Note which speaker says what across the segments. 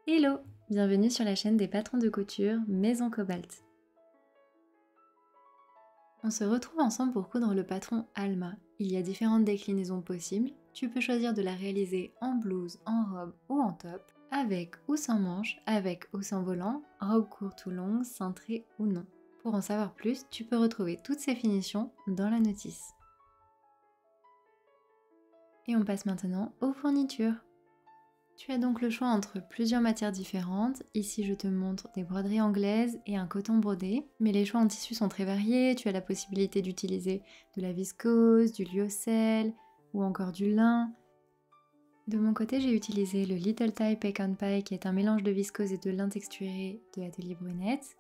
Speaker 1: Hello! Bienvenue sur la chaîne des patrons de couture Maison Cobalt. On se retrouve ensemble pour coudre le patron Alma. Il y a différentes déclinaisons possibles. Tu peux choisir de la réaliser en blouse, en robe ou en top, avec ou sans manches, avec ou sans volant, robe courte ou longue, cintrée ou non. Pour en savoir plus, tu peux retrouver toutes ces finitions dans la notice. Et on passe maintenant aux fournitures. Tu as donc le choix entre plusieurs matières différentes. Ici, je te montre des broderies anglaises et un coton brodé. Mais les choix en tissu sont très variés. Tu as la possibilité d'utiliser de la viscose, du lyocell ou encore du lin. De mon côté, j'ai utilisé le Little Tie Peck and Pie qui est un mélange de viscose et de lin texturé de Atelier Brunette.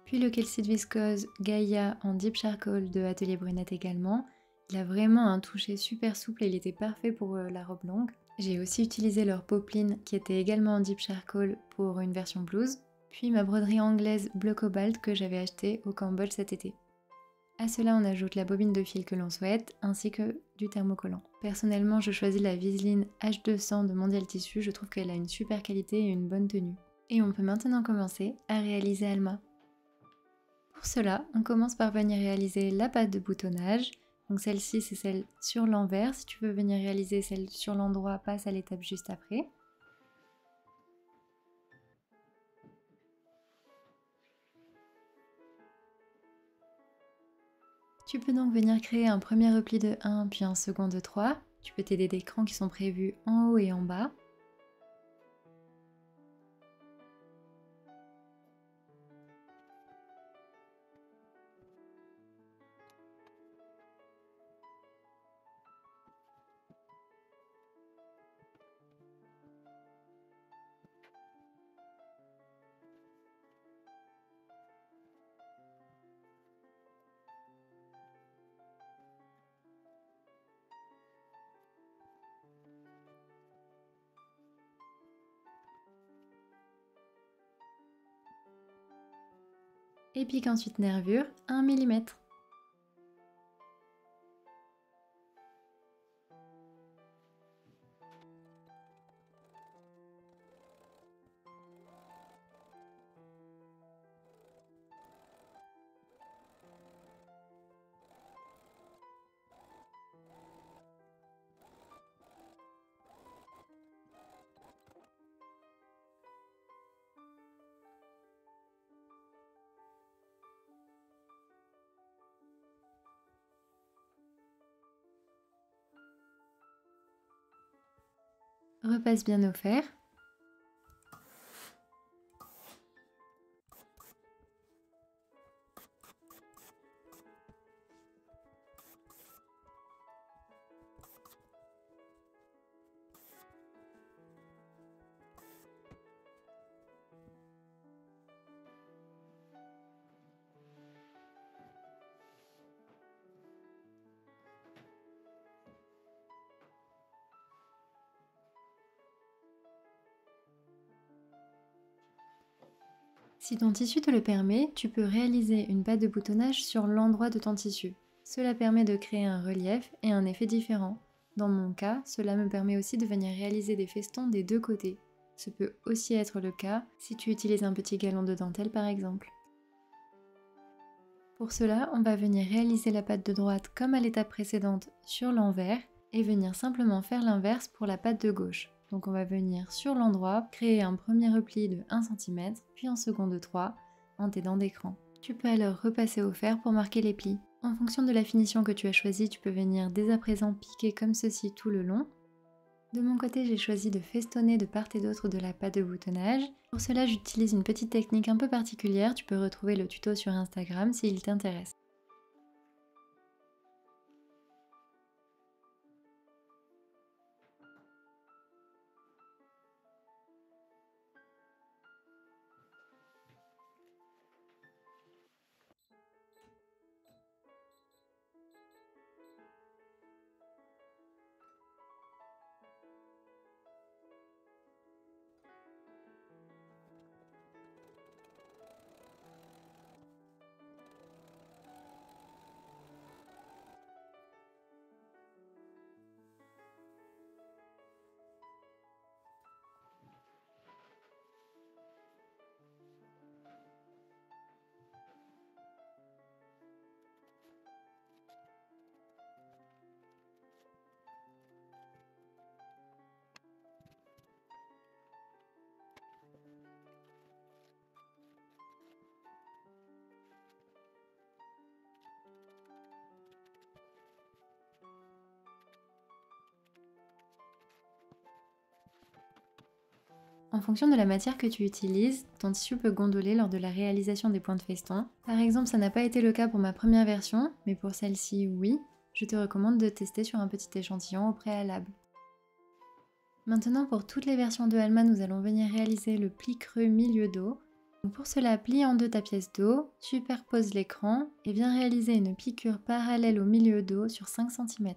Speaker 1: Puis le Calcite Viscose Gaia en Deep Charcoal de Atelier Brunette également. Il a vraiment un toucher super souple et il était parfait pour la robe longue. J'ai aussi utilisé leur popeline qui était également en Deep Charcoal pour une version blouse. Puis ma broderie anglaise bleu cobalt que j'avais achetée au Campbell cet été. À cela on ajoute la bobine de fil que l'on souhaite ainsi que du thermocollant. Personnellement je choisis la Viseline H200 de Mondial Tissu, je trouve qu'elle a une super qualité et une bonne tenue. Et on peut maintenant commencer à réaliser Alma. Pour cela, on commence par venir réaliser la patte de boutonnage. Donc celle-ci, c'est celle sur l'envers. Si tu veux venir réaliser celle sur l'endroit, passe à l'étape juste après. Tu peux donc venir créer un premier repli de 1, puis un second de 3. Tu peux t'aider des crans qui sont prévus en haut et en bas. Et pique ensuite nervure 1 mm. Repasse bien au fer. Si ton tissu te le permet, tu peux réaliser une patte de boutonnage sur l'endroit de ton tissu. Cela permet de créer un relief et un effet différent. Dans mon cas, cela me permet aussi de venir réaliser des festons des deux côtés. Ce peut aussi être le cas si tu utilises un petit galon de dentelle par exemple. Pour cela, on va venir réaliser la patte de droite comme à l'étape précédente sur l'envers et venir simplement faire l'inverse pour la patte de gauche. Donc on va venir sur l'endroit, créer un premier repli de 1 cm, puis un second de 3 en t'aidant d'écran. Tu peux alors repasser au fer pour marquer les plis. En fonction de la finition que tu as choisie, tu peux venir dès à présent piquer comme ceci tout le long. De mon côté, j'ai choisi de festonner de part et d'autre de la pâte de boutonnage. Pour cela, j'utilise une petite technique un peu particulière. Tu peux retrouver le tuto sur Instagram s'il t'intéresse. En fonction de la matière que tu utilises, ton tissu peut gondoler lors de la réalisation des points de feston. Par exemple, ça n'a pas été le cas pour ma première version, mais pour celle-ci, oui. Je te recommande de tester sur un petit échantillon au préalable. Maintenant, pour toutes les versions de Alma, nous allons venir réaliser le pli creux milieu dos. Donc pour cela, plie en deux ta pièce dos, superpose l'écran et viens réaliser une piqûre parallèle au milieu dos sur 5 cm.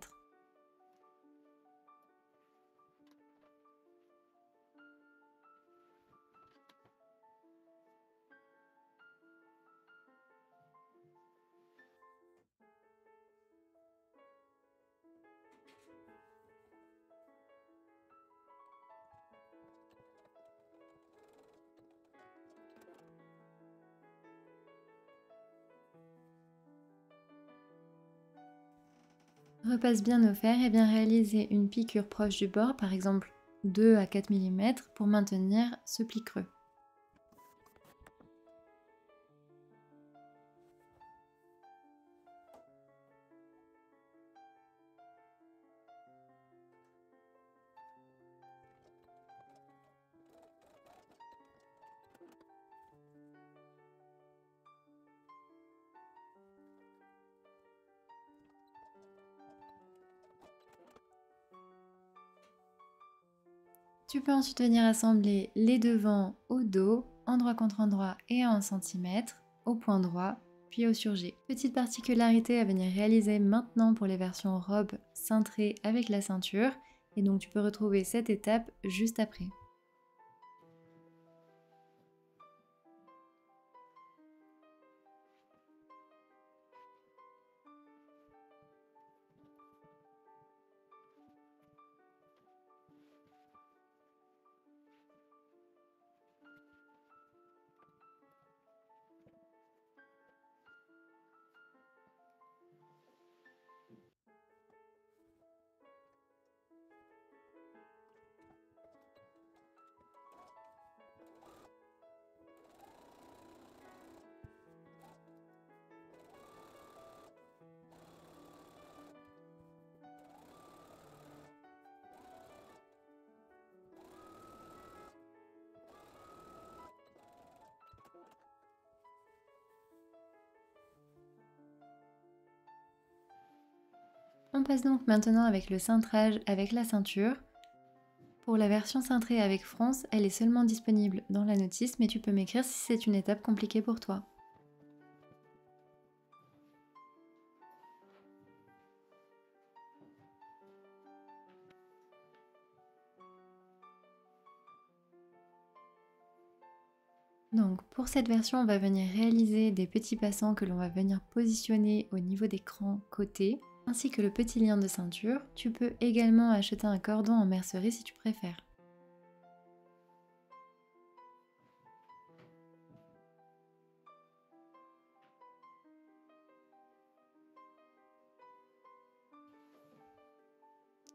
Speaker 1: Repasse bien au fer et viens réaliser une piqûre proche du bord, par exemple 2 à 4 mm pour maintenir ce pli creux. Tu peux ensuite venir assembler les devants au dos, endroit contre endroit et à 1 cm, au point droit, puis au surjet. Petite particularité à venir réaliser maintenant pour les versions robe cintrée avec la ceinture, et donc tu peux retrouver cette étape juste après. On passe donc maintenant avec le cintrage avec la ceinture. Pour la version cintrée avec fronce, elle est seulement disponible dans la notice, mais tu peux m'écrire si c'est une étape compliquée pour toi. Donc pour cette version, on va venir réaliser des petits passants que l'on va venir positionner au niveau des crans côtés, ainsi que le petit lien de ceinture. Tu peux également acheter un cordon en mercerie si tu préfères.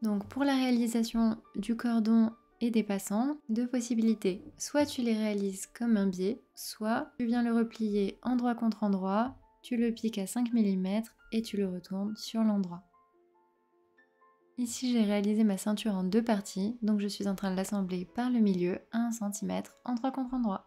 Speaker 1: Donc pour la réalisation du cordon et des passants, deux possibilités. Soit tu les réalises comme un biais, soit tu viens le replier endroit contre endroit, tu le piques à 5 mm et tu le retournes sur l'endroit. Ici j'ai réalisé ma ceinture en deux parties, donc je suis en train de l'assembler par le milieu à 1 cm endroit contre endroit.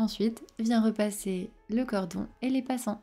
Speaker 1: Ensuite, viens repasser le cordon et les passants.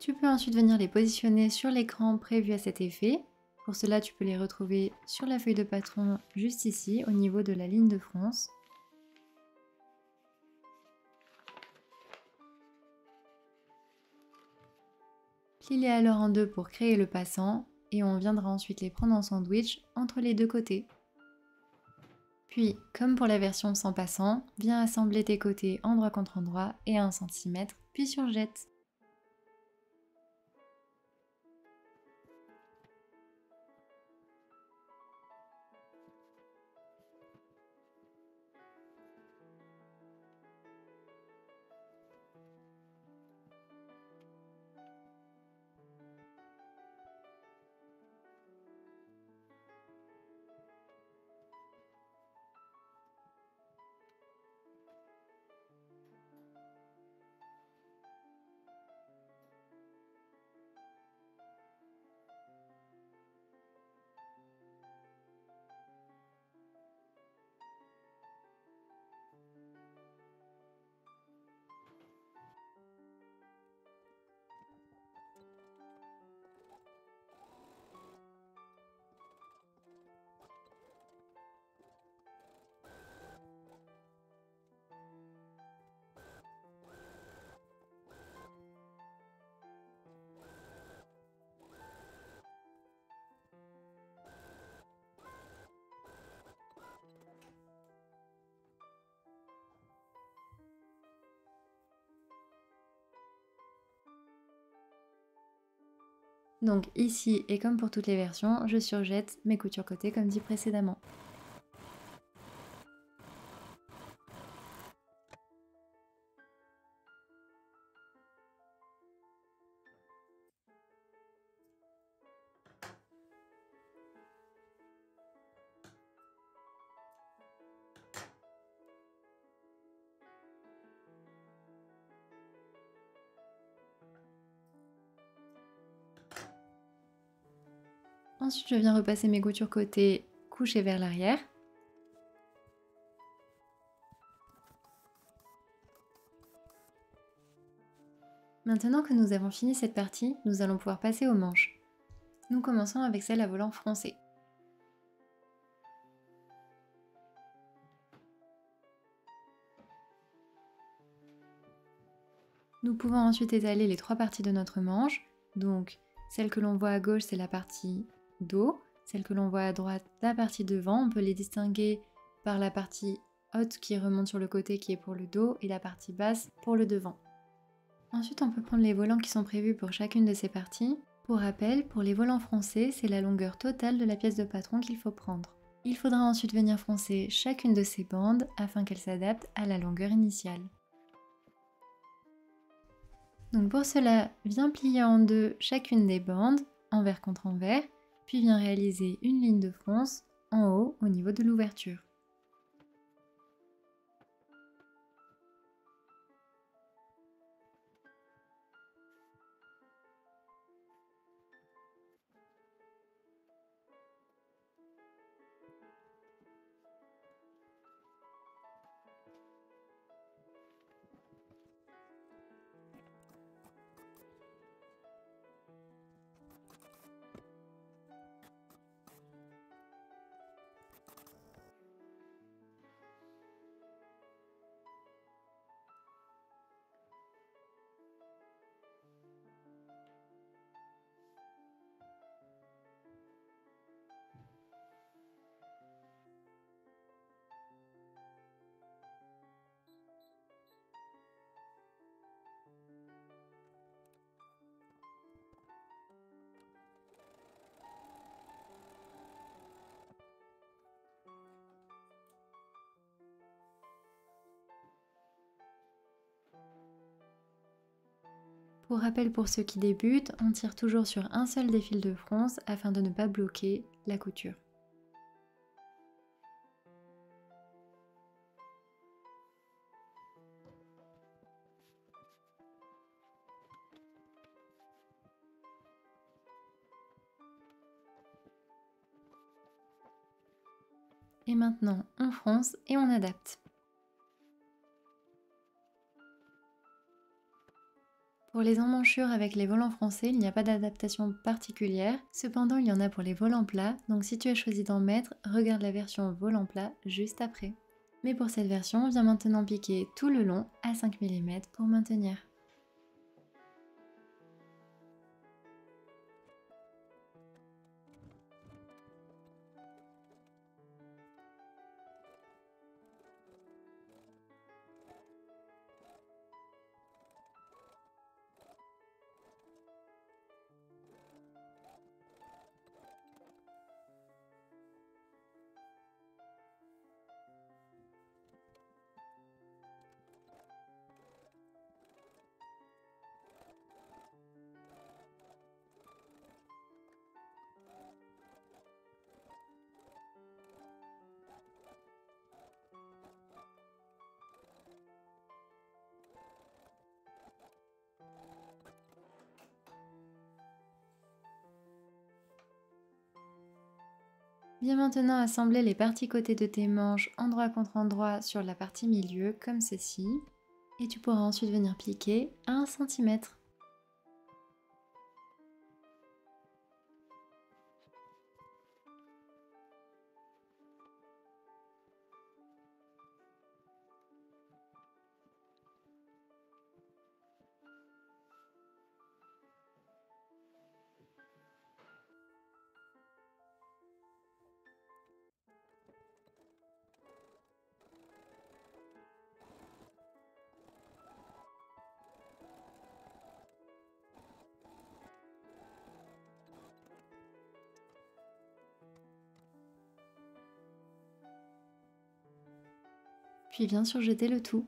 Speaker 1: Tu peux ensuite venir les positionner sur l'écran prévu à cet effet. Pour cela, tu peux les retrouver sur la feuille de patron juste ici, au niveau de la ligne de fronce. Plie-les alors en deux pour créer le passant et on viendra ensuite les prendre en sandwich entre les deux côtés. Puis, comme pour la version sans passant, viens assembler tes côtés endroit contre endroit et à 1 cm, puis surjette. Donc ici, et comme pour toutes les versions, je surjette mes coutures côté comme dit précédemment. Ensuite, je viens repasser mes coutures côté couchées vers l'arrière. Maintenant que nous avons fini cette partie, nous allons pouvoir passer aux manches. Nous commençons avec celle à volant froncé. Nous pouvons ensuite étaler les trois parties de notre manche. Donc, celle que l'on voit à gauche, c'est la partie dos. Celle que l'on voit à droite, la partie devant. On peut les distinguer par la partie haute qui remonte sur le côté qui est pour le dos et la partie basse pour le devant. Ensuite, on peut prendre les volants qui sont prévus pour chacune de ces parties. Pour rappel, pour les volants froncés, c'est la longueur totale de la pièce de patron qu'il faut prendre. Il faudra ensuite venir froncer chacune de ces bandes afin qu'elles s'adaptent à la longueur initiale. Donc pour cela, viens plier en deux chacune des bandes, envers contre envers, puis viens réaliser une ligne de fronce en haut au niveau de l'ouverture. Pour rappel pour ceux qui débutent, on tire toujours sur un seul des fils de fronce afin de ne pas bloquer la couture. Et maintenant, on fronce et on adapte. Pour les emmanchures avec les volants froncés, il n'y a pas d'adaptation particulière. Cependant, il y en a pour les volants plats, donc si tu as choisi d'en mettre, regarde la version volant plat juste après. Mais pour cette version, viens maintenant piquer tout le long à 5 mm pour maintenir. Viens maintenant assembler les parties côté de tes manches endroit contre endroit sur la partie milieu comme ceci. Et tu pourras ensuite venir piquer à 1 cm. Puis viens surjeter le tout.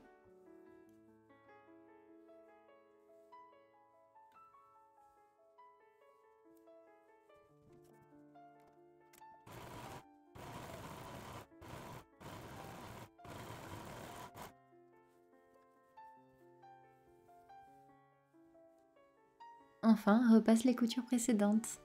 Speaker 1: Enfin, repasse les coutures précédentes.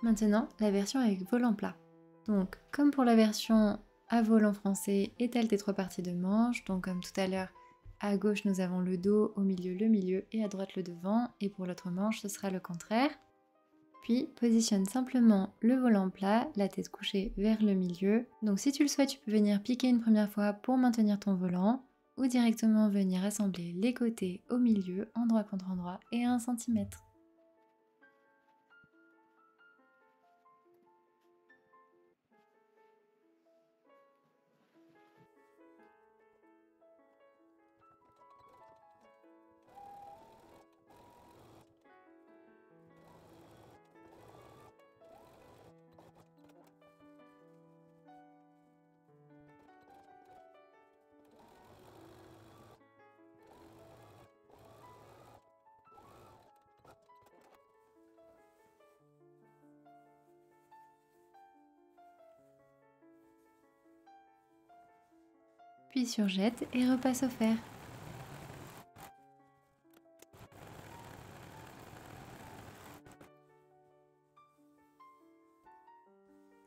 Speaker 1: Maintenant, la version avec volant plat. Donc, comme pour la version à volant français, étale tes 3 parties de manche. Donc, comme tout à l'heure, à gauche, nous avons le dos, au milieu, le milieu et à droite, le devant. Et pour l'autre manche, ce sera le contraire. Puis, positionne simplement le volant plat, la tête couchée vers le milieu. Donc, si tu le souhaites, tu peux venir piquer une première fois pour maintenir ton volant ou directement venir assembler les côtés au milieu, endroit contre endroit et à 1 cm. Puis surjette et repasse au fer.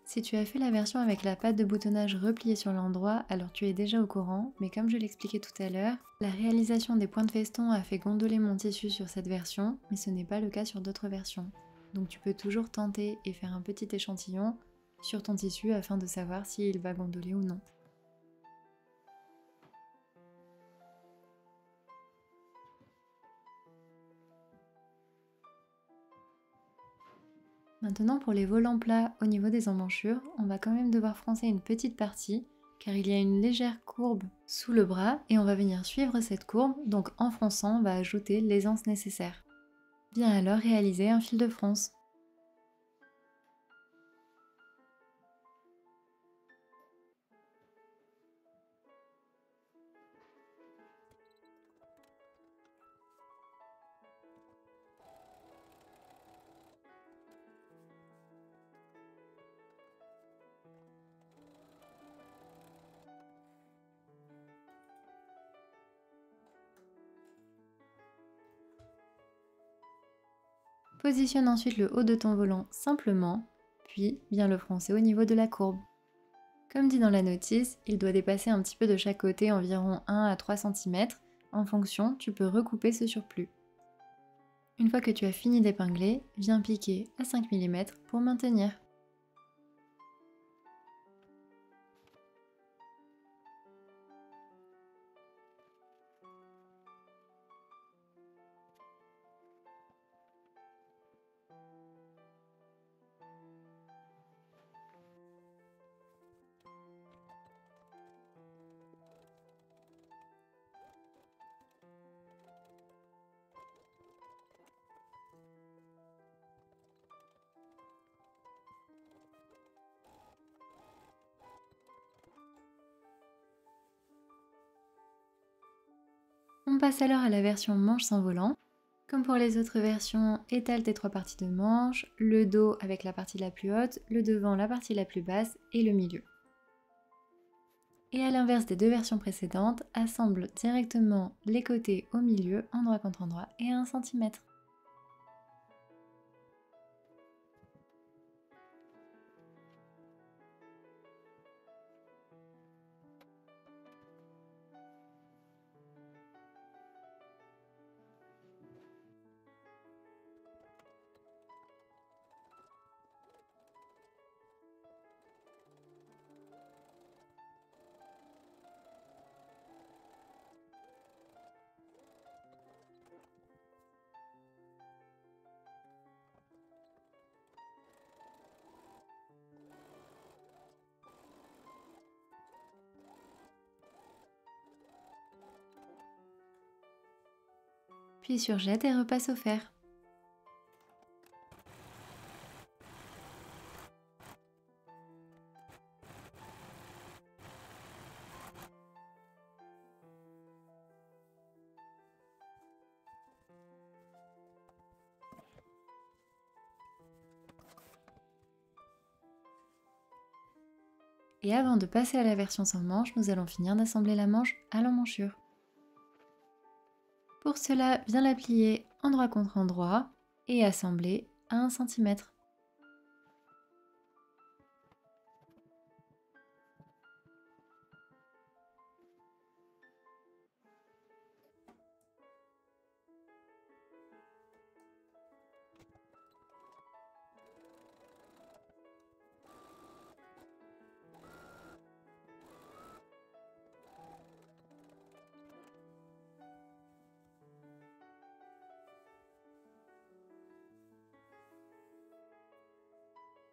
Speaker 1: Si tu as fait la version avec la patte de boutonnage repliée sur l'endroit, alors tu es déjà au courant, mais comme je l'expliquais tout à l'heure, la réalisation des points de feston a fait gondoler mon tissu sur cette version, mais ce n'est pas le cas sur d'autres versions. Donc tu peux toujours tenter et faire un petit échantillon sur ton tissu afin de savoir s'il va gondoler ou non. Maintenant pour les volants plats au niveau des emmanchures, on va quand même devoir froncer une petite partie car il y a une légère courbe sous le bras et on va venir suivre cette courbe, donc en fronçant, on va ajouter l'aisance nécessaire. Viens alors réaliser un fil de fronce. Positionne ensuite le haut de ton volant simplement, puis viens le froncer au niveau de la courbe. Comme dit dans la notice, il doit dépasser un petit peu de chaque côté, environ 1 à 3 cm. En fonction, tu peux recouper ce surplus. Une fois que tu as fini d'épingler, viens piquer à 5 mm pour maintenir. On passe alors à la version manche sans volant. Comme pour les autres versions, étale tes 3 parties de manche, le dos avec la partie la plus haute, le devant la partie la plus basse et le milieu. Et à l'inverse des 2 versions précédentes, assemble directement les côtés au milieu, endroit contre endroit et à 1 cm. Puis surjette et repasse au fer. Et avant de passer à la version sans manche, nous allons finir d'assembler la manche à l'emmanchure. Pour cela, viens la plier endroit contre endroit et assembler à 1 cm.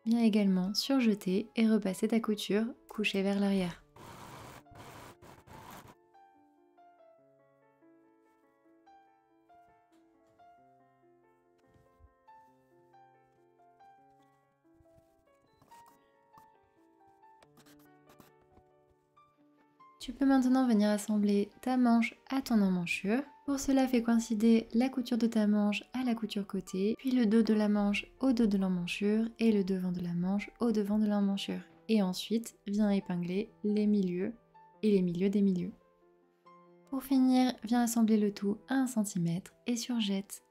Speaker 1: Viens également surjeter et repasser ta couture couchée vers l'arrière. Tu peux maintenant venir assembler ta manche à ton emmanchure. Pour cela, fais coïncider la couture de ta manche à la couture côté, puis le dos de la manche au dos de l'emmanchure et le devant de la manche au devant de l'emmanchure. Et ensuite, viens épingler les milieux et les milieux des milieux. Pour finir, viens assembler le tout à 1 cm et surjette.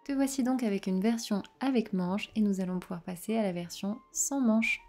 Speaker 1: Te voici donc avec une version avec manches et nous allons pouvoir passer à la version sans manches.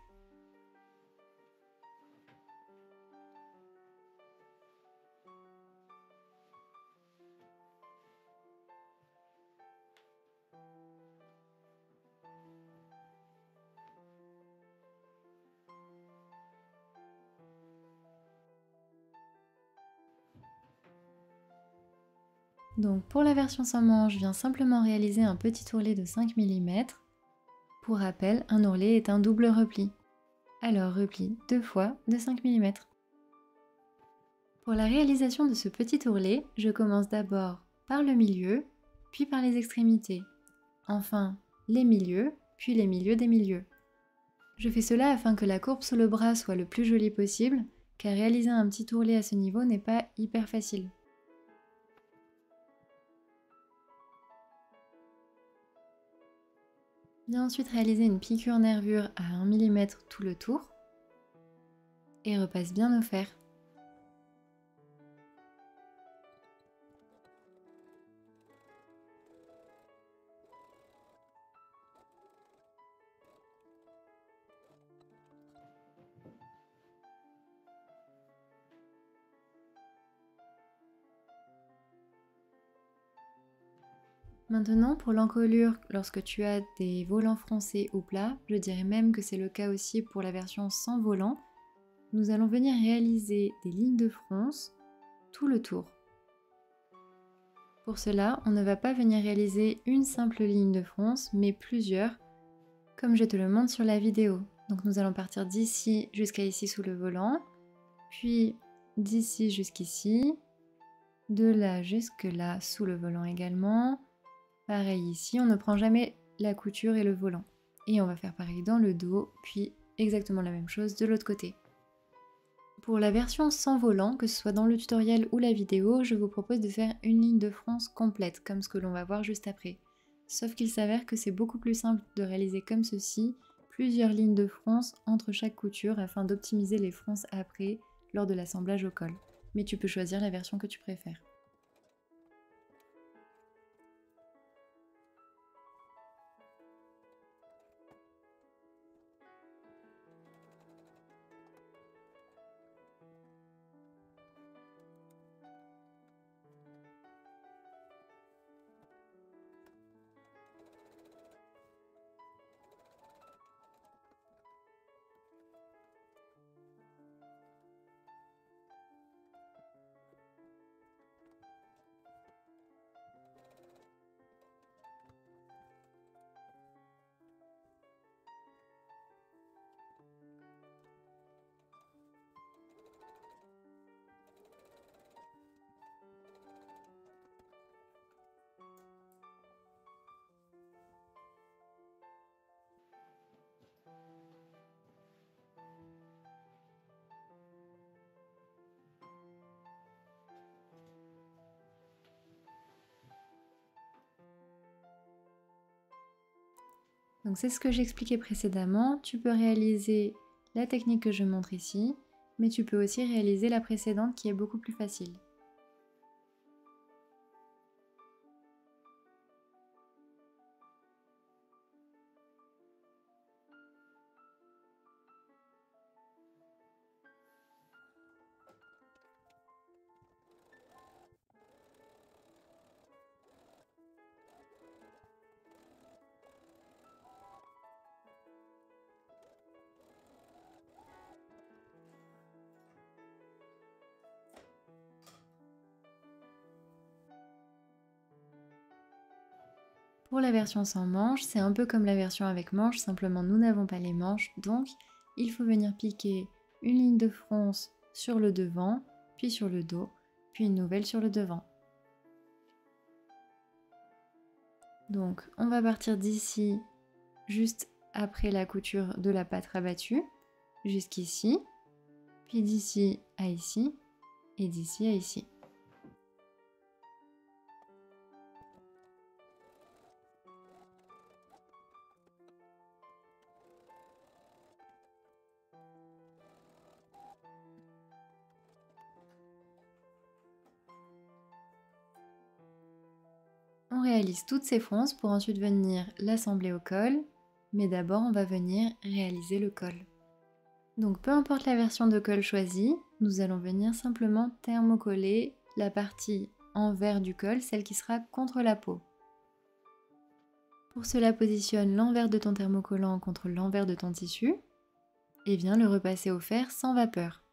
Speaker 1: Donc pour la version sans manches, je viens simplement réaliser un petit ourlet de 5 mm. Pour rappel, un ourlet est un double repli. Alors replie 2 fois de 5 mm. Pour la réalisation de ce petit ourlet, je commence d'abord par le milieu, puis par les extrémités. Enfin, les milieux, puis les milieux des milieux. Je fais cela afin que la courbe sous le bras soit le plus jolie possible, car réaliser un petit ourlet à ce niveau n'est pas hyper facile. Viens ensuite réaliser une piqûre nervure à 1 mm tout le tour et repasse bien au fer. Maintenant, pour l'encolure, lorsque tu as des volants froncés ou plats, je dirais même que c'est le cas aussi pour la version sans volant, nous allons venir réaliser des lignes de fronce tout le tour. Pour cela, on ne va pas venir réaliser une simple ligne de fronce, mais plusieurs, comme je te le montre sur la vidéo. Donc nous allons partir d'ici jusqu'à ici sous le volant, puis d'ici jusqu'ici, de là jusque là sous le volant également. Pareil ici, on ne prend jamais la couture et le volant. Et on va faire pareil dans le dos, puis exactement la même chose de l'autre côté. Pour la version sans volant, que ce soit dans le tutoriel ou la vidéo, je vous propose de faire une ligne de fronce complète, comme ce que l'on va voir juste après. Sauf qu'il s'avère que c'est beaucoup plus simple de réaliser comme ceci, plusieurs lignes de fronce entre chaque couture afin d'optimiser les fronces après lors de l'assemblage au col. Mais tu peux choisir la version que tu préfères. Donc c'est ce que j'expliquais précédemment, tu peux réaliser la technique que je montre ici, mais tu peux aussi réaliser la précédente qui est beaucoup plus facile. Pour la version sans manches, c'est un peu comme la version avec manches, simplement nous n'avons pas les manches, donc il faut venir piquer une ligne de fronce sur le devant, puis sur le dos, puis une nouvelle sur le devant. Donc on va partir d'ici, juste après la couture de la patte rabattue, jusqu'ici, puis d'ici à ici, et d'ici à ici. On réalise toutes ces fronces pour ensuite venir l'assembler au col, mais d'abord on va venir réaliser le col. Donc peu importe la version de col choisie, nous allons venir simplement thermocoller la partie envers du col, celle qui sera contre la peau. Pour cela, positionne l'envers de ton thermocollant contre l'envers de ton tissu et viens le repasser au fer sans vapeur.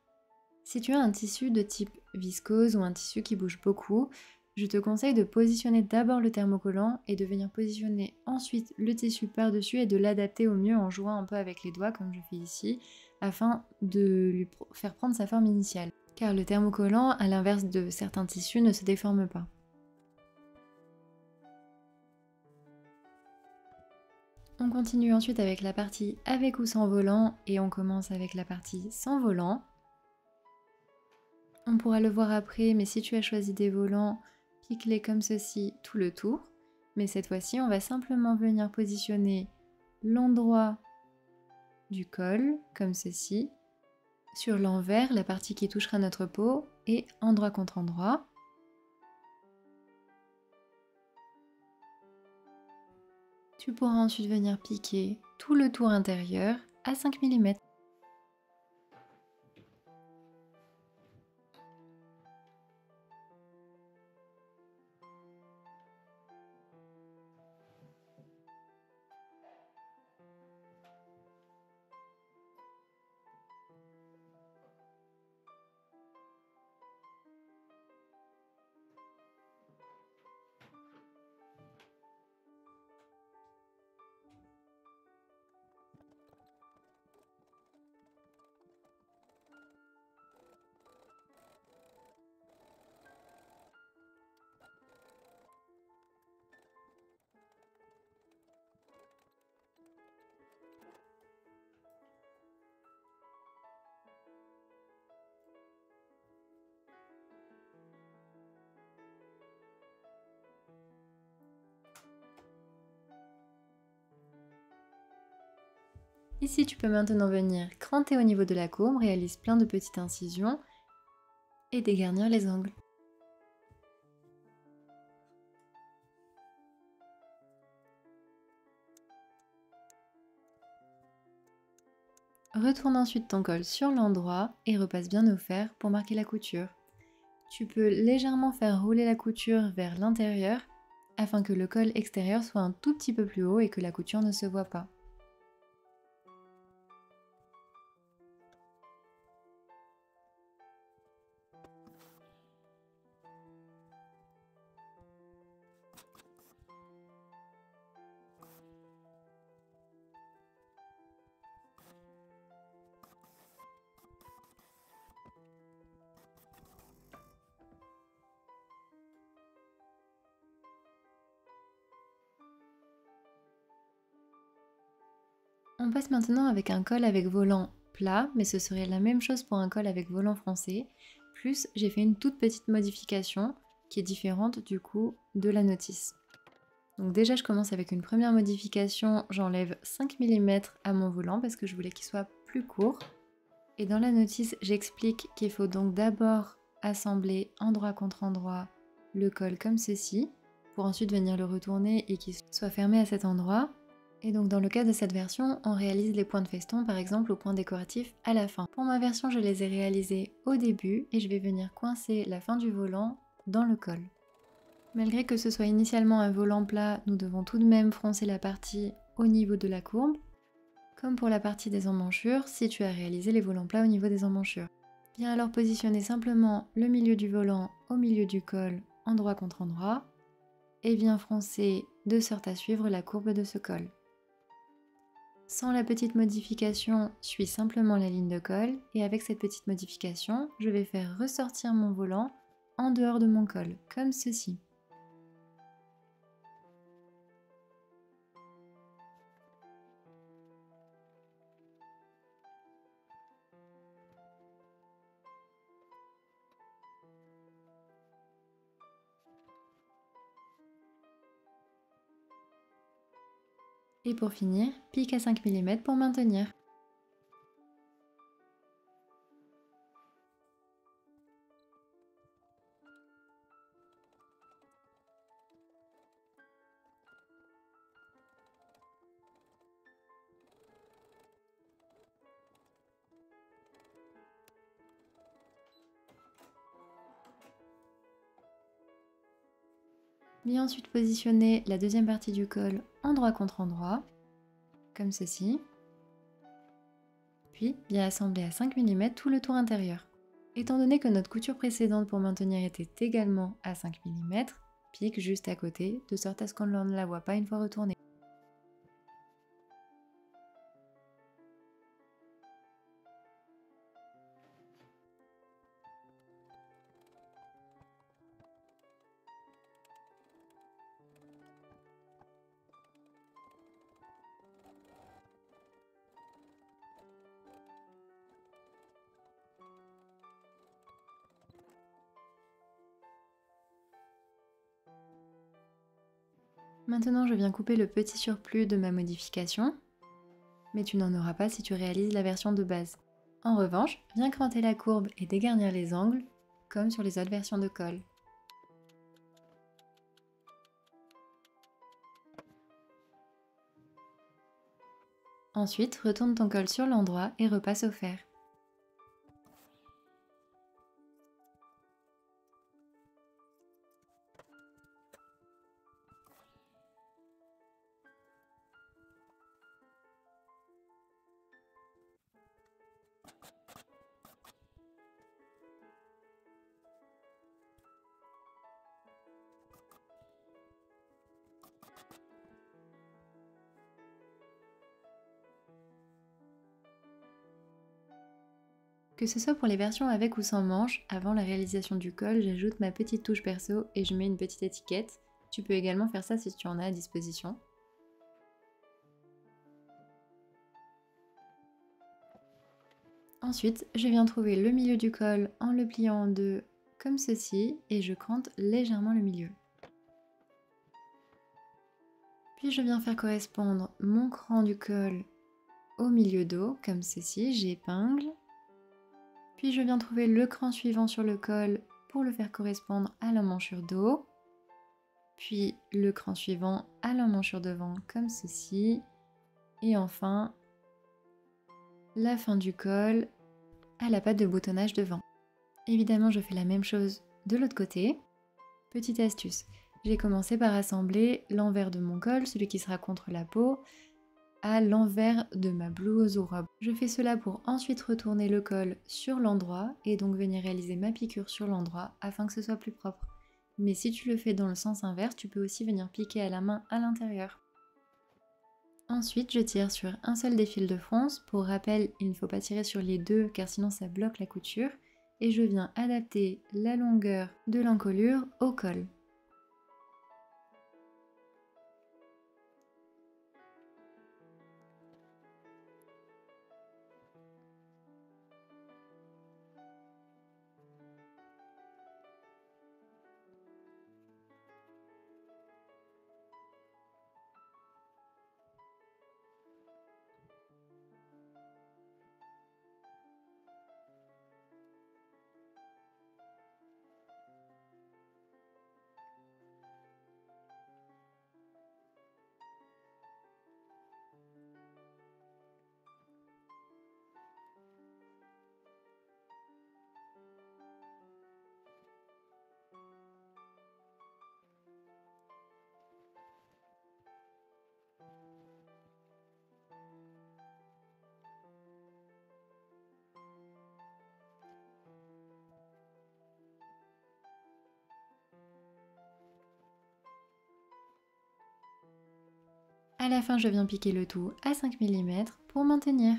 Speaker 1: Si tu as un tissu de type viscose ou un tissu qui bouge beaucoup, je te conseille de positionner d'abord le thermocollant et de venir positionner ensuite le tissu par-dessus et de l'adapter au mieux en jouant un peu avec les doigts comme je fais ici, afin de lui faire prendre sa forme initiale. Car le thermocollant, à l'inverse de certains tissus, ne se déforme pas. On continue ensuite avec la partie avec ou sans volant et on commence avec la partie sans volant. On pourra le voir après, mais si tu as choisi des volants, pique-les comme ceci tout le tour. Mais cette fois-ci, on va simplement venir positionner l'endroit du col, comme ceci, sur l'envers, la partie qui touchera notre peau, et endroit contre endroit. Tu pourras ensuite venir piquer tout le tour intérieur à 5 mm. Ici, tu peux maintenant venir cranter au niveau de la courbe, réalise plein de petites incisions et dégarnir les angles. Retourne ensuite ton col sur l'endroit et repasse bien au fer pour marquer la couture. Tu peux légèrement faire rouler la couture vers l'intérieur afin que le col extérieur soit un tout petit peu plus haut et que la couture ne se voit pas. On passe maintenant avec un col avec volant plat, mais ce serait la même chose pour un col avec volant français. Plus, j'ai fait une toute petite modification qui est différente du coup de la notice. Donc déjà, je commence avec une première modification. J'enlève 5 mm à mon volant parce que je voulais qu'il soit plus court. Et dans la notice, j'explique qu'il faut donc d'abord assembler endroit contre endroit le col comme ceci, pour ensuite venir le retourner et qu'il soit fermé à cet endroit. Et donc dans le cas de cette version, on réalise les points de feston par exemple au point décoratif à la fin. Pour ma version, je les ai réalisés au début et je vais venir coincer la fin du volant dans le col. Malgré que ce soit initialement un volant plat, nous devons tout de même froncer la partie au niveau de la courbe. Comme pour la partie des emmanchures, si tu as réalisé les volants plats au niveau des emmanchures. Viens alors positionner simplement le milieu du volant au milieu du col, endroit contre endroit, et viens froncer de sorte à suivre la courbe de ce col. Sans la petite modification, suis simplement la ligne de col, et avec cette petite modification, je vais faire ressortir mon volant en dehors de mon col, comme ceci. Et pour finir, pique à 5 mm pour maintenir. Bien ensuite positionner la deuxième partie du col endroit contre endroit, comme ceci. Puis bien assembler à 5 mm tout le tour intérieur. Étant donné que notre couture précédente pour maintenir était également à 5 mm, pique juste à côté, de sorte à ce qu'on ne la voit pas une fois retournée. Maintenant, je viens couper le petit surplus de ma modification, mais tu n'en auras pas si tu réalises la version de base. En revanche, viens cranter la courbe et dégarnir les angles, comme sur les autres versions de col. Ensuite, retourne ton col sur l'endroit et repasse au fer. Que ce soit pour les versions avec ou sans manches, avant la réalisation du col, j'ajoute ma petite touche perso et je mets une petite étiquette. Tu peux également faire ça si tu en as à disposition. Ensuite, je viens trouver le milieu du col en le pliant en deux comme ceci et je crante légèrement le milieu. Puis je viens faire correspondre mon cran du col au milieu dos comme ceci, j'épingle. Puis je viens trouver le cran suivant sur le col pour le faire correspondre à l'emmanchure dos. Puis le cran suivant à l'emmanchure devant comme ceci. Et enfin, la fin du col à la patte de boutonnage devant. Évidemment, je fais la même chose de l'autre côté. Petite astuce, j'ai commencé par assembler l'envers de mon col, celui qui sera contre la peau, à l'envers de ma blouse ou robe. Je fais cela pour ensuite retourner le col sur l'endroit et donc venir réaliser ma piqûre sur l'endroit afin que ce soit plus propre. Mais si tu le fais dans le sens inverse, tu peux aussi venir piquer à la main à l'intérieur. Ensuite, je tire sur un seul des fils de fronce. Pour rappel, il ne faut pas tirer sur les deux car sinon ça bloque la couture. Et je viens adapter la longueur de l'encolure au col. À la fin, je viens piquer le tout à 5 mm pour maintenir.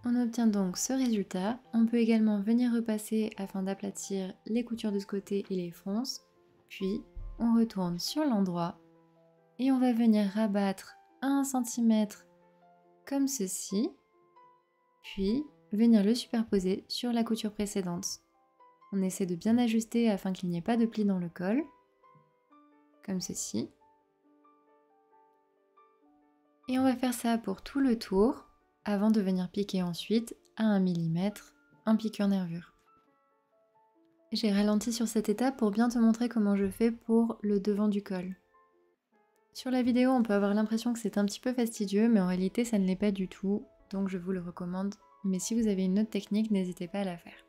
Speaker 1: On obtient donc ce résultat. On peut également venir repasser afin d'aplatir les coutures de ce côté et les fronces. Puis on retourne sur l'endroit et on va venir rabattre à 1 cm comme ceci, puis venir le superposer sur la couture précédente. On essaie de bien ajuster afin qu'il n'y ait pas de plis dans le col, comme ceci. Et on va faire ça pour tout le tour, avant de venir piquer ensuite à 1 mm en piqûre-nervure. J'ai ralenti sur cette étape pour bien te montrer comment je fais pour le devant du col. Sur la vidéo, on peut avoir l'impression que c'est un petit peu fastidieux, mais en réalité ça ne l'est pas du tout, donc je vous le recommande. Mais si vous avez une autre technique, n'hésitez pas à la faire.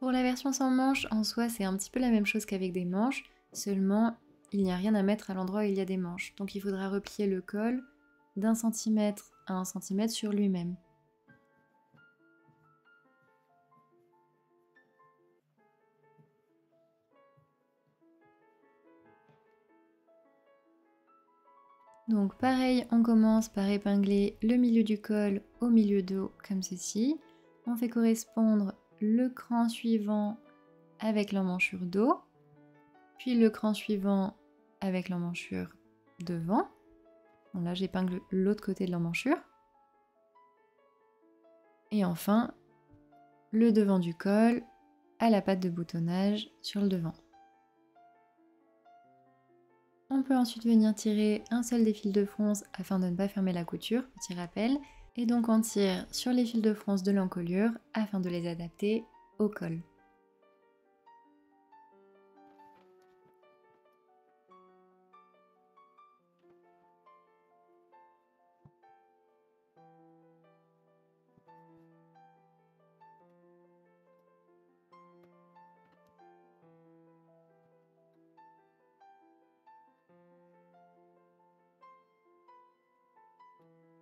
Speaker 1: Pour la version sans manches, en soi c'est un petit peu la même chose qu'avec des manches, seulement il n'y a rien à mettre à l'endroit où il y a des manches. Donc il faudra replier le col d'1 cm à 1 cm sur lui-même. Donc pareil, on commence par épingler le milieu du col au milieu dos comme ceci. On fait correspondre le cran suivant avec l'emmanchure dos, puis le cran suivant avec l'emmanchure devant. Bon, là j'épingle l'autre côté de l'emmanchure. Et enfin, le devant du col à la patte de boutonnage sur le devant. On peut ensuite venir tirer un seul des fils de fronce afin de ne pas fermer la couture, petit rappel. Et donc on tire sur les fils de fronce de l'encolure afin de les adapter au col.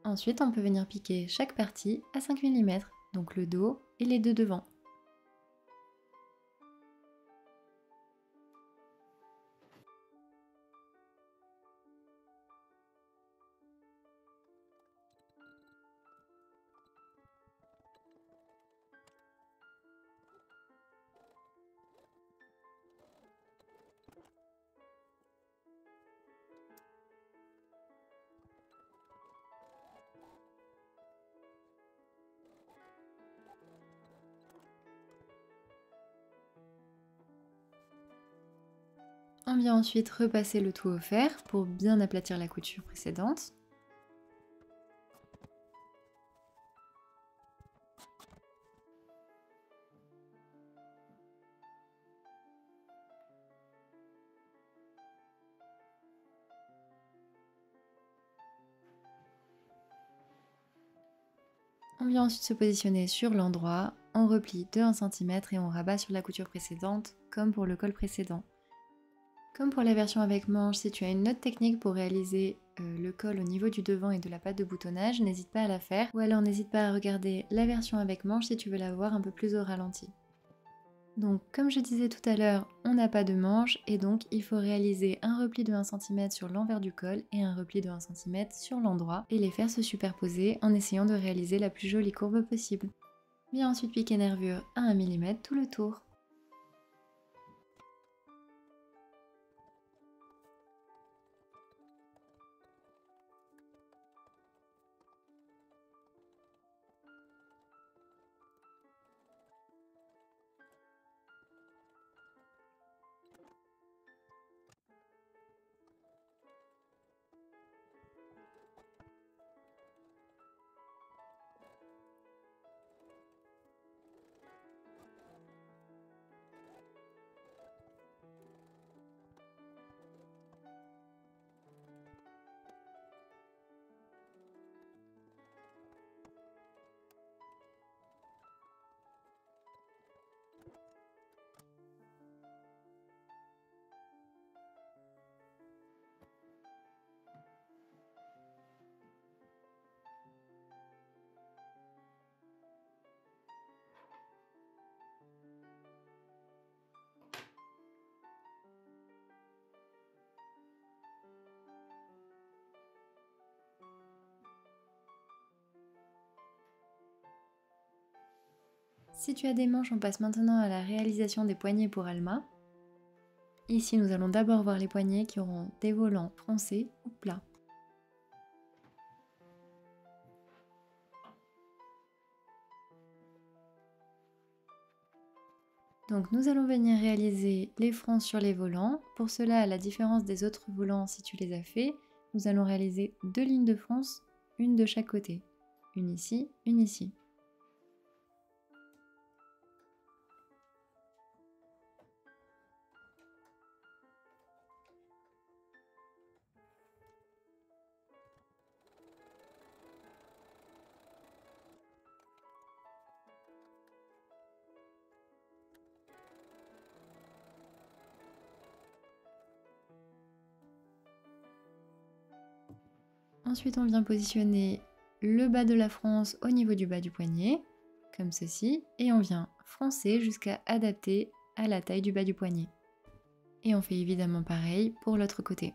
Speaker 1: Ensuite, on peut venir piquer chaque partie à 5 mm, donc le dos et les deux devants. On vient ensuite repasser le tout au fer pour bien aplatir la couture précédente. On vient ensuite se positionner sur l'endroit, on replie de 1 cm et on rabat sur la couture précédente comme pour le col précédent. Comme pour la version avec manche, si tu as une autre technique pour réaliser le col au niveau du devant et de la patte de boutonnage, n'hésite pas à la faire, ou alors n'hésite pas à regarder la version avec manche si tu veux la voir un peu plus au ralenti. Donc comme je disais tout à l'heure, on n'a pas de manche et donc il faut réaliser un repli de 1 cm sur l'envers du col et un repli de 1 cm sur l'endroit et les faire se superposer en essayant de réaliser la plus jolie courbe possible. Viens ensuite piquer nervure à 1 mm tout le tour. Si tu as des manches, on passe maintenant à la réalisation des poignets pour Alma. Ici, nous allons d'abord voir les poignets qui auront des volants froncés ou plats. Donc nous allons venir réaliser les fronces sur les volants. Pour cela, à la différence des autres volants, si tu les as fait, nous allons réaliser 2 lignes de fronce, une de chaque côté. Une ici, une ici. Ensuite, on vient positionner le bas de la fronce au niveau du bas du poignet, comme ceci, et on vient froncer jusqu'à adapter à la taille du bas du poignet. Et on fait évidemment pareil pour l'autre côté.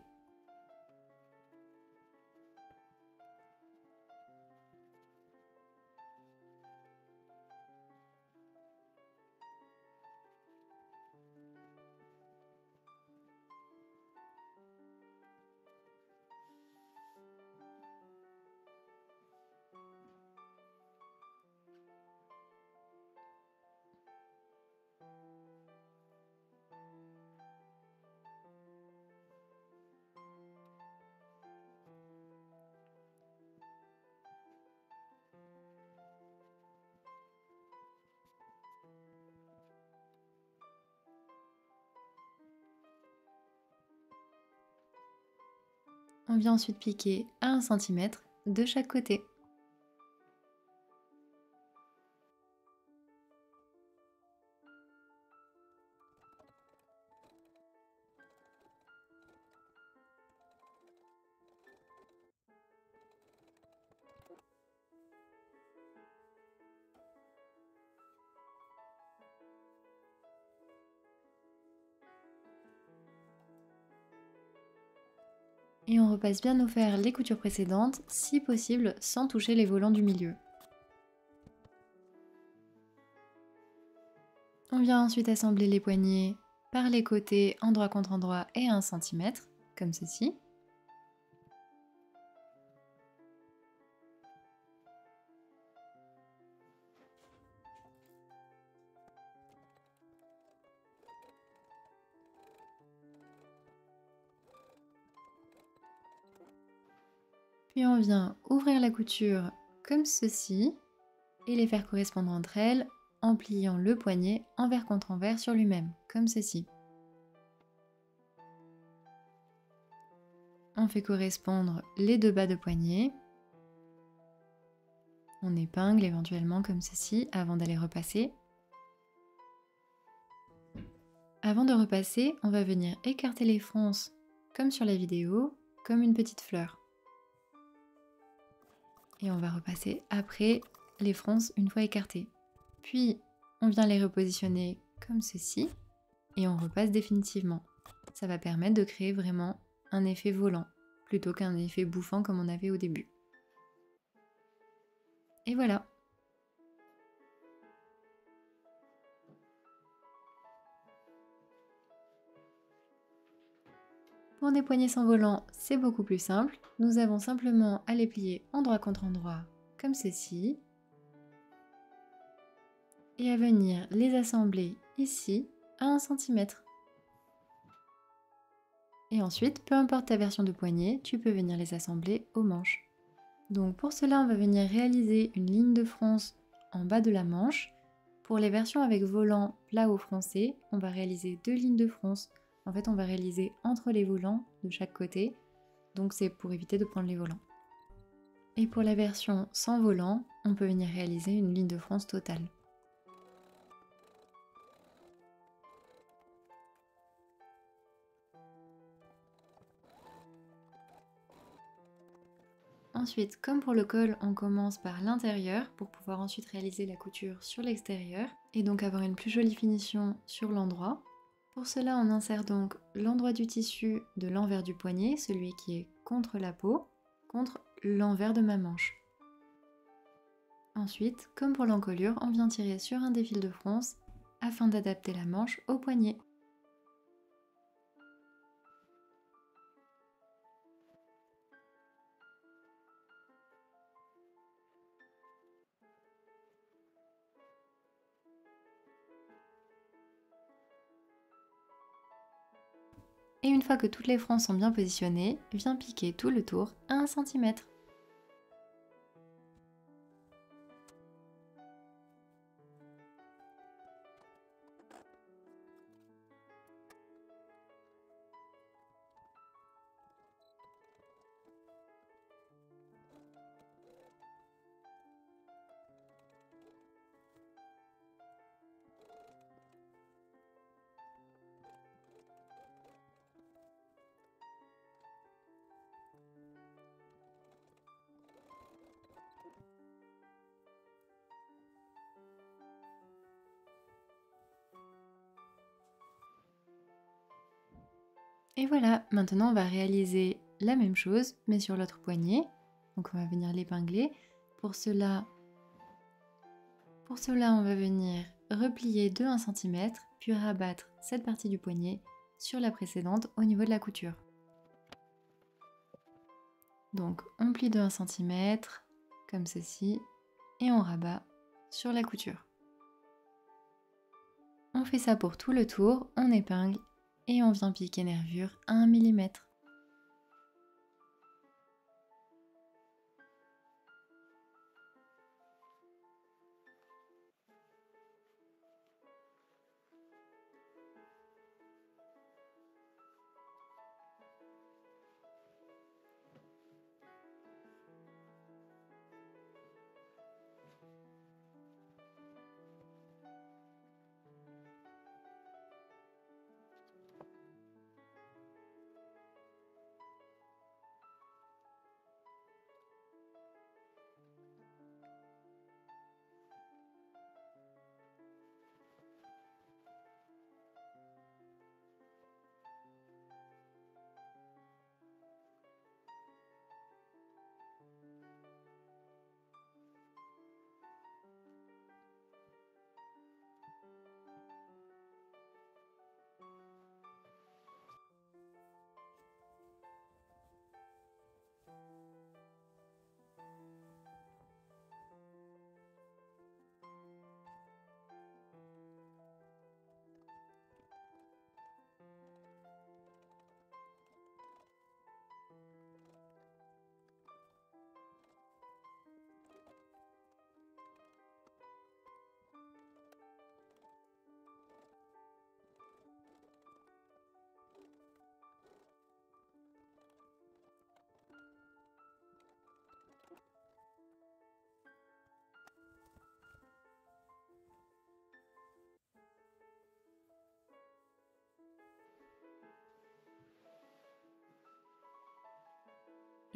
Speaker 1: On vient ensuite piquer à 1 cm de chaque côté. Et on repasse bien au fer les coutures précédentes, si possible sans toucher les volants du milieu. On vient ensuite assembler les poignets par les côtés endroit contre endroit et à 1 cm, comme ceci. Puis on vient ouvrir la couture comme ceci et les faire correspondre entre elles en pliant le poignet envers contre envers sur lui-même, comme ceci. On fait correspondre les deux bas de poignet. On épingle éventuellement comme ceci avant d'aller repasser. Avant de repasser, on va venir écarter les fronces comme sur la vidéo, comme une petite fleur. Et on va repasser après les fronces une fois écartées. Puis on vient les repositionner comme ceci et on repasse définitivement. Ça va permettre de créer vraiment un effet volant plutôt qu'un effet bouffant comme on avait au début. Et voilà. Pour des poignets sans volant, c'est beaucoup plus simple. Nous avons simplement à les plier endroit contre endroit, comme ceci, et à venir les assembler ici à 1 cm. Et ensuite, peu importe ta version de poignet, tu peux venir les assembler aux manches. Donc pour cela, on va venir réaliser une ligne de fronce en bas de la manche. Pour les versions avec volant plat ou froncé, on va réaliser 2 lignes de fronce. En fait, on va réaliser entre les volants de chaque côté, donc c'est pour éviter de prendre les volants. Et pour la version sans volant, on peut venir réaliser une ligne de fronce totale. Ensuite, comme pour le col, on commence par l'intérieur pour pouvoir ensuite réaliser la couture sur l'extérieur et donc avoir une plus jolie finition sur l'endroit. Pour cela, on insère donc l'endroit du tissu de l'envers du poignet, celui qui est contre la peau, contre l'envers de ma manche. Ensuite, comme pour l'encolure, on vient tirer sur un des fils de fronce afin d'adapter la manche au poignet. Et une fois que toutes les fronces sont bien positionnées, viens piquer tout le tour à 1 cm. Et voilà, maintenant on va réaliser la même chose, mais sur l'autre poignet. Donc on va venir l'épingler. Pour cela, on va venir replier de 1 cm, puis rabattre cette partie du poignet sur la précédente au niveau de la couture. Donc on plie de 1 cm, comme ceci, et on rabat sur la couture. On fait ça pour tout le tour, on épingle et on vient piquer nervure à 1 mm.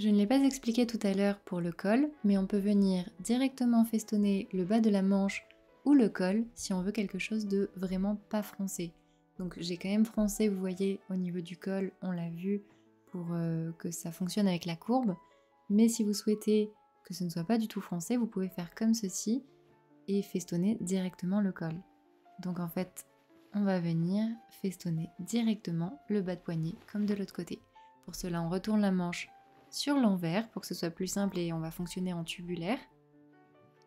Speaker 1: Je ne l'ai pas expliqué tout à l'heure pour le col, mais on peut venir directement festonner le bas de la manche ou le col si on veut quelque chose de vraiment pas froncé. Donc j'ai quand même froncé, vous voyez, au niveau du col, on l'a vu, pour que ça fonctionne avec la courbe. Mais si vous souhaitez que ce ne soit pas du tout froncé, vous pouvez faire comme ceci et festonner directement le col. Donc en fait, on va venir festonner directement le bas de poignet comme de l'autre côté. Pour cela, on retourne la manche sur l'envers pour que ce soit plus simple et on va fonctionner en tubulaire.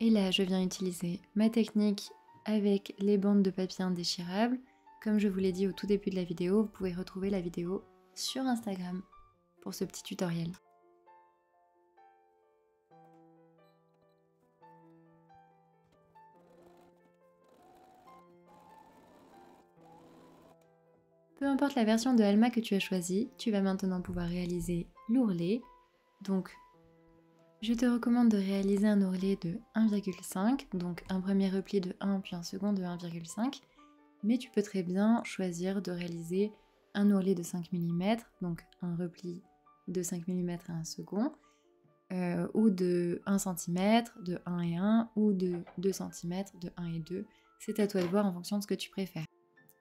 Speaker 1: Et là, je viens utiliser ma technique avec les bandes de papier indéchirables. Comme je vous l'ai dit au tout début de la vidéo, vous pouvez retrouver la vidéo sur Instagram pour ce petit tutoriel. Peu importe la version de Alma que tu as choisie, tu vas maintenant pouvoir réaliser l'ourlet. Donc, je te recommande de réaliser un ourlet de 1,5, donc un premier repli de 1 puis un second de 1,5. Mais tu peux très bien choisir de réaliser un ourlet de 5 mm, donc un repli de 5 mm et un second, ou de 1 cm, de 1 et 1, ou de 2 cm, de 1 et 2. C'est à toi de voir en fonction de ce que tu préfères.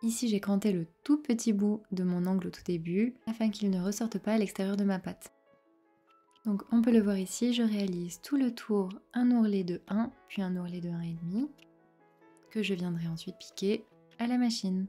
Speaker 1: Ici, j'ai cranté le tout petit bout de mon angle au tout début, afin qu'il ne ressorte pas à l'extérieur de ma pâte. Donc on peut le voir ici, je réalise tout le tour un ourlet de 1, puis un ourlet de 1,5, que je viendrai ensuite piquer à la machine.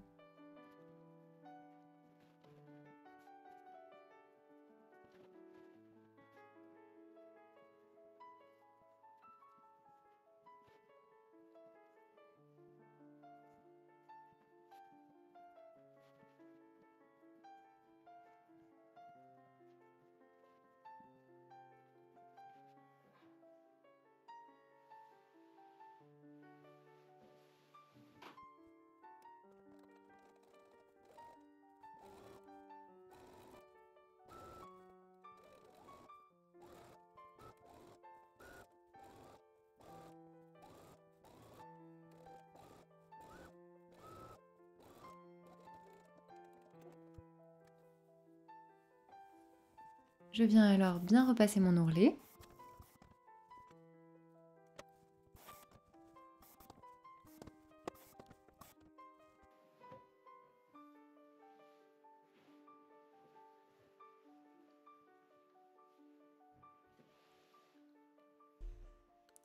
Speaker 1: Je viens alors bien repasser mon ourlet.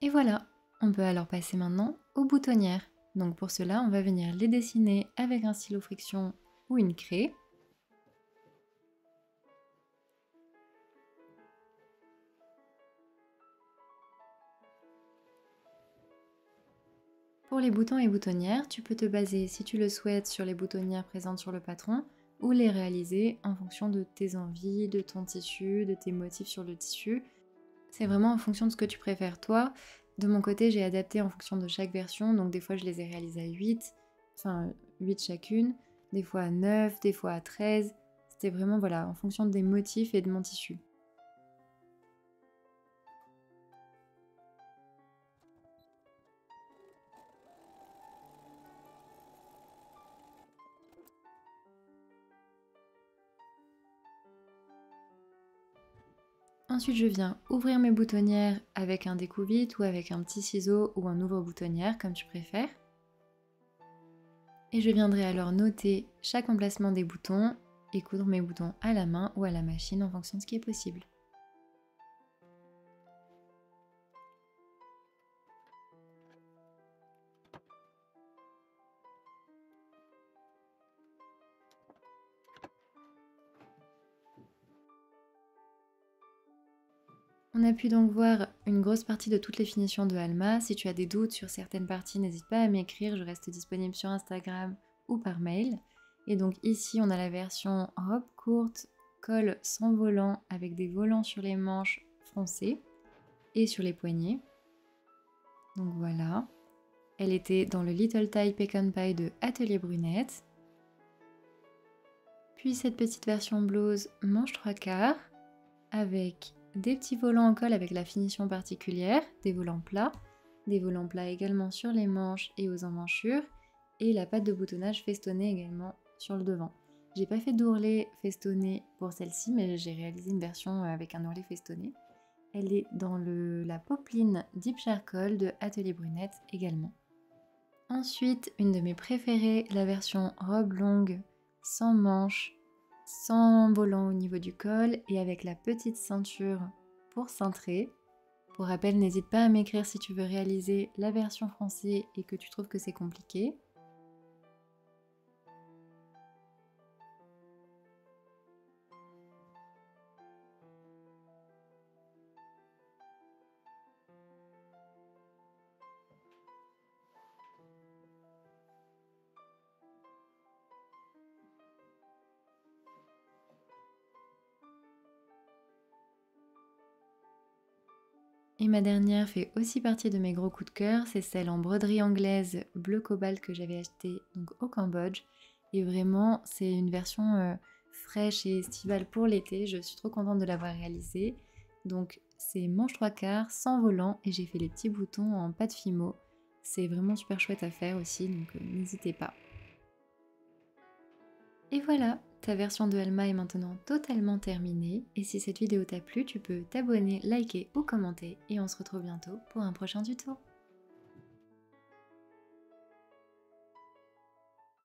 Speaker 1: Et voilà, on peut alors passer maintenant aux boutonnières. Donc pour cela, on va venir les dessiner avec un stylo friction ou une craie. Pour les boutons et boutonnières, tu peux te baser, si tu le souhaites, sur les boutonnières présentes sur le patron ou les réaliser en fonction de tes envies, de ton tissu, de tes motifs sur le tissu. C'est vraiment en fonction de ce que tu préfères toi. De mon côté, j'ai adapté en fonction de chaque version, donc des fois je les ai réalisées à 8, enfin 8 chacune, des fois à 9, des fois à 13. C'était vraiment voilà, en fonction des motifs et de mon tissu. Ensuite, je viens ouvrir mes boutonnières avec un découvite ou avec un petit ciseau ou un ouvre-boutonnière, comme tu préfères. Et je viendrai alors noter chaque emplacement des boutons et coudre mes boutons à la main ou à la machine en fonction de ce qui est possible. On a pu donc voir une grosse partie de toutes les finitions de Alma. Si tu as des doutes sur certaines parties, n'hésite pas à m'écrire, je reste disponible sur Instagram ou par mail. Et donc ici, on a la version robe courte, col sans volant avec des volants sur les manches froncés et sur les poignets. Donc voilà. Elle était dans le Little Tie Pecan Pie de Atelier Brunette. Puis cette petite version blouse manche 3/4 avec des petits volants en colle avec la finition particulière, des volants plats également sur les manches et aux emmanchures, et la patte de boutonnage festonnée également sur le devant. J'ai pas fait d'ourlet festonné pour celle-ci, mais j'ai réalisé une version avec un ourlet festonné. Elle est dans la popeline Deep Charcoal de Atelier Brunette également. Ensuite, une de mes préférées, la version robe longue, sans manches, sans volant au niveau du col et avec la petite ceinture pour cintrer. Pour rappel, n'hésite pas à m'écrire si tu veux réaliser la version française et que tu trouves que c'est compliqué. Et ma dernière fait aussi partie de mes gros coups de cœur, c'est celle en broderie anglaise bleu cobalt que j'avais achetée donc au Cambodge. Et vraiment, c'est une version fraîche et estivale pour l'été. Je suis trop contente de l'avoir réalisée. Donc c'est manche 3/4 sans volant et j'ai fait les petits boutons en pâte Fimo. C'est vraiment super chouette à faire aussi, donc n'hésitez pas. Et voilà, ta version de Alma est maintenant totalement terminée. Et si cette vidéo t'a plu, tu peux t'abonner, liker ou commenter. Et on se retrouve bientôt pour un prochain tuto.